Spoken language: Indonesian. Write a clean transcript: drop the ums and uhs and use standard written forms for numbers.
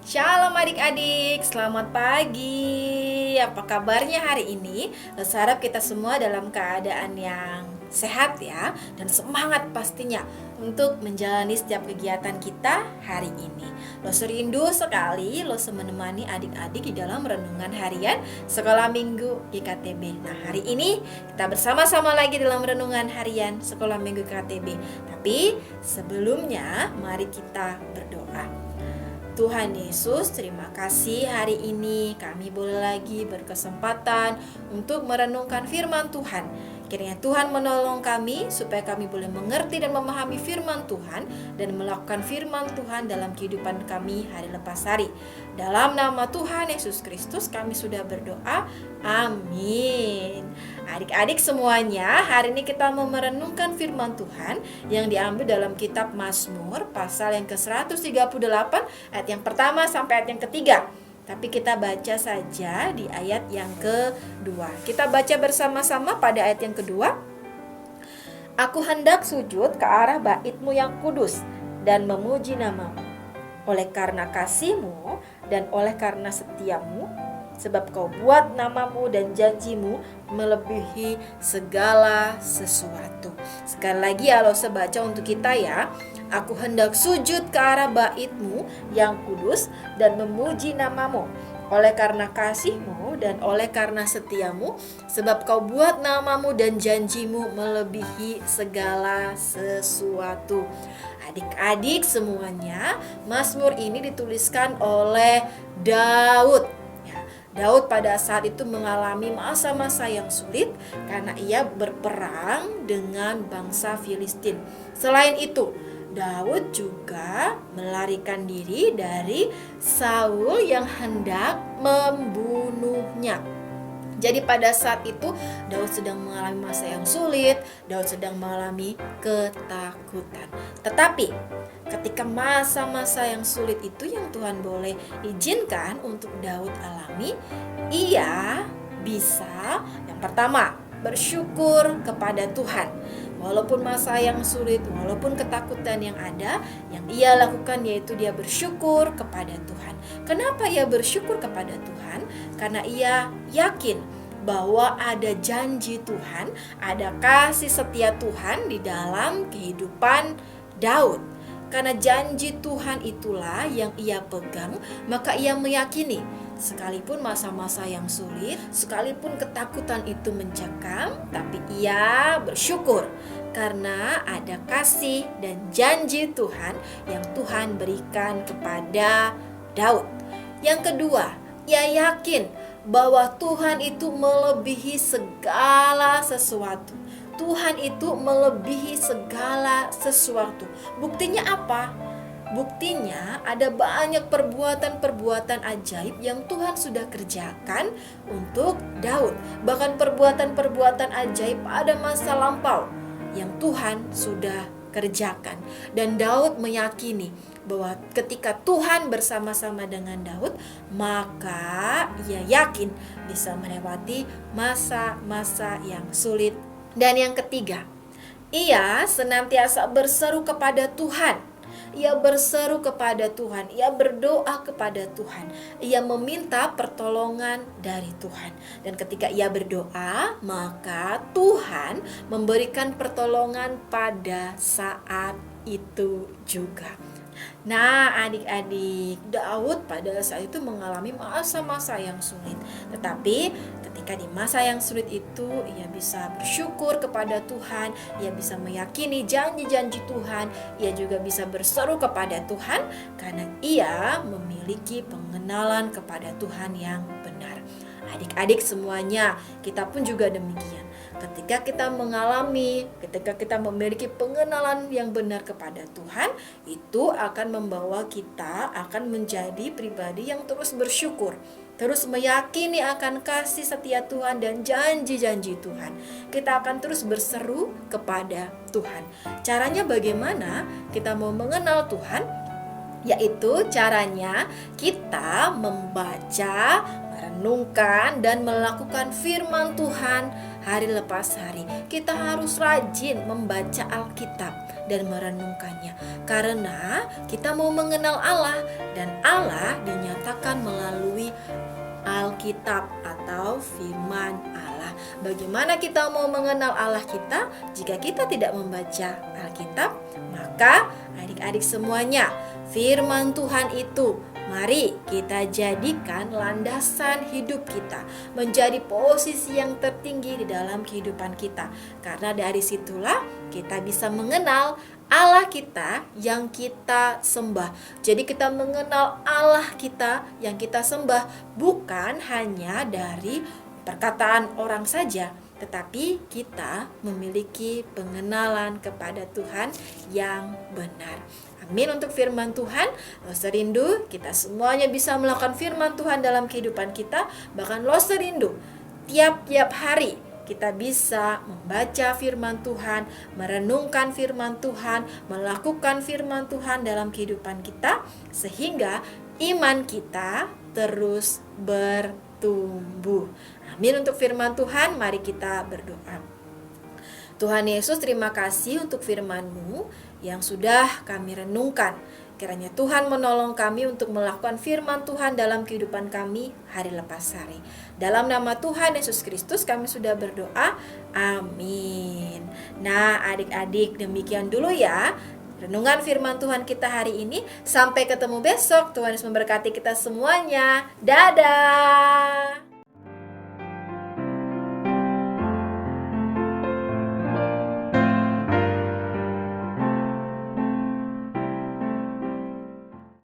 Shalom adik-adik, selamat pagi. Apa kabarnya hari ini? Lo harap kita semua dalam keadaan yang sehat ya, dan semangat pastinya untuk menjalani setiap kegiatan kita hari ini. Lo rindu sekali lo menemani adik-adik di dalam renungan harian Sekolah Minggu GKTB. Nah, hari ini kita bersama-sama lagi dalam renungan harian Sekolah Minggu GKTB. Tapi sebelumnya mari kita berdoa. Tuhan Yesus, terima kasih hari ini kami boleh lagi berkesempatan untuk merenungkan firman Tuhan. Kiranya Tuhan menolong kami supaya kami boleh mengerti dan memahami firman Tuhan dan melakukan firman Tuhan dalam kehidupan kami hari lepas hari. Dalam nama Tuhan Yesus Kristus kami sudah berdoa. Amin. Adik-adik semuanya, hari ini kita mau merenungkan firman Tuhan yang diambil dalam kitab Mazmur pasal yang ke-138 ayat yang pertama sampai ayat yang ketiga. Tapi kita baca saja di ayat yang kedua. Kita baca bersama-sama pada ayat yang kedua. Aku hendak sujud ke arah bait-Mu yang kudus dan memuji nama-Mu. Oleh karena kasih-Mu dan oleh karena setia-Mu, sebab Kau buat nama-Mu dan janji-Mu melebihi segala sesuatu. Sekali lagi ya, lo sebaca untuk kita ya. Aku hendak sujud ke arah bait-Mu yang kudus dan memuji nama-Mu. Oleh karena kasih-Mu dan oleh karena setia-Mu, sebab Kau buat nama-Mu dan janji-Mu melebihi segala sesuatu. Adik-adik semuanya, Mazmur ini dituliskan oleh Daud. Daud pada saat itu mengalami masa-masa yang sulit karena ia berperang dengan bangsa Filistin. Selain itu, Daud juga melarikan diri dari Saul yang hendak membunuhnya. Jadi pada saat itu Daud sedang mengalami masa yang sulit, Daud sedang mengalami ketakutan. Tetapi ketika masa-masa yang sulit itu yang Tuhan boleh izinkan untuk Daud alami, ia bisa yang pertama bersyukur kepada Tuhan. Walaupun masa yang sulit, walaupun ketakutan yang ada, yang ia lakukan yaitu dia bersyukur kepada Tuhan. Kenapa ia bersyukur kepada Tuhan? Karena ia yakin bahwa ada janji Tuhan, ada kasih setia Tuhan di dalam kehidupan Daud. Karena janji Tuhan itulah yang ia pegang, maka ia meyakini sekalipun masa-masa yang sulit, sekalipun ketakutan itu mencekam, tapi ia bersyukur karena ada kasih dan janji Tuhan yang Tuhan berikan kepada Daud. Yang kedua, ia yakin bahwa Tuhan itu melebihi segala sesuatu. Tuhan itu melebihi segala sesuatu. Buktinya apa? Buktinya ada banyak perbuatan-perbuatan ajaib yang Tuhan sudah kerjakan untuk Daud. Bahkan perbuatan-perbuatan ajaib pada masa lampau yang Tuhan sudah kerjakan. Dan Daud meyakini bahwa ketika Tuhan bersama-sama dengan Daud, maka ia yakin bisa melewati masa-masa yang sulit. Dan yang ketiga, ia senantiasa berseru kepada Tuhan. Ia berseru kepada Tuhan, ia berdoa kepada Tuhan, ia meminta pertolongan dari Tuhan. Dan ketika ia berdoa, maka Tuhan memberikan pertolongan pada saat itu juga. Nah, adik-adik, Daud pada saat itu mengalami masa-masa yang sulit. Tetapi ketika di masa yang sulit itu, ia bisa bersyukur kepada Tuhan, ia bisa meyakini janji-janji Tuhan, ia juga bisa berseru kepada Tuhan karena ia memiliki pengenalan kepada Tuhan yang benar. Adik-adik semuanya, kita pun juga demikian. Ketika kita memiliki pengenalan yang benar kepada Tuhan, itu akan membawa kita akan menjadi pribadi yang terus bersyukur, terus meyakini akan kasih setia Tuhan dan janji-janji Tuhan. Kita akan terus berseru kepada Tuhan. Caranya bagaimana kita mau mengenal Tuhan? Yaitu caranya kita membaca merenungkan dan melakukan firman Tuhan hari lepas hari. Kita harus rajin membaca Alkitab dan merenungkannya, karena kita mau mengenal Allah, dan Allah dinyatakan melalui Alkitab atau firman Allah. Bagaimana kita mau mengenal Allah kita jika kita tidak membaca Alkitab? Maka adik-adik semuanya, firman Tuhan itu mari kita jadikan landasan hidup kita, menjadi posisi yang tertinggi di dalam kehidupan kita. Karena dari situlah kita bisa mengenal Allah kita yang kita sembah. Jadi kita mengenal Allah kita yang kita sembah bukan hanya dari perkataan orang saja, tetapi kita memiliki pengenalan kepada Tuhan yang benar. Amin untuk firman Tuhan. Loster rindu kita semuanya bisa melakukan firman Tuhan dalam kehidupan kita. Bahkan Loster rindu tiap-tiap hari kita bisa membaca firman Tuhan, merenungkan firman Tuhan, melakukan firman Tuhan dalam kehidupan kita, sehingga iman kita terus bertumbuh. Amin untuk firman Tuhan. Mari kita berdoa. Tuhan Yesus, terima kasih untuk firman-Mu yang sudah kami renungkan. Kiranya Tuhan menolong kami untuk melakukan firman Tuhan dalam kehidupan kami hari lepas hari. Dalam nama Tuhan Yesus Kristus kami sudah berdoa. Amin. Nah, adik-adik, demikian dulu ya renungan firman Tuhan kita hari ini. Sampai ketemu besok. Tuhan Yesus memberkati kita semuanya. Dadah.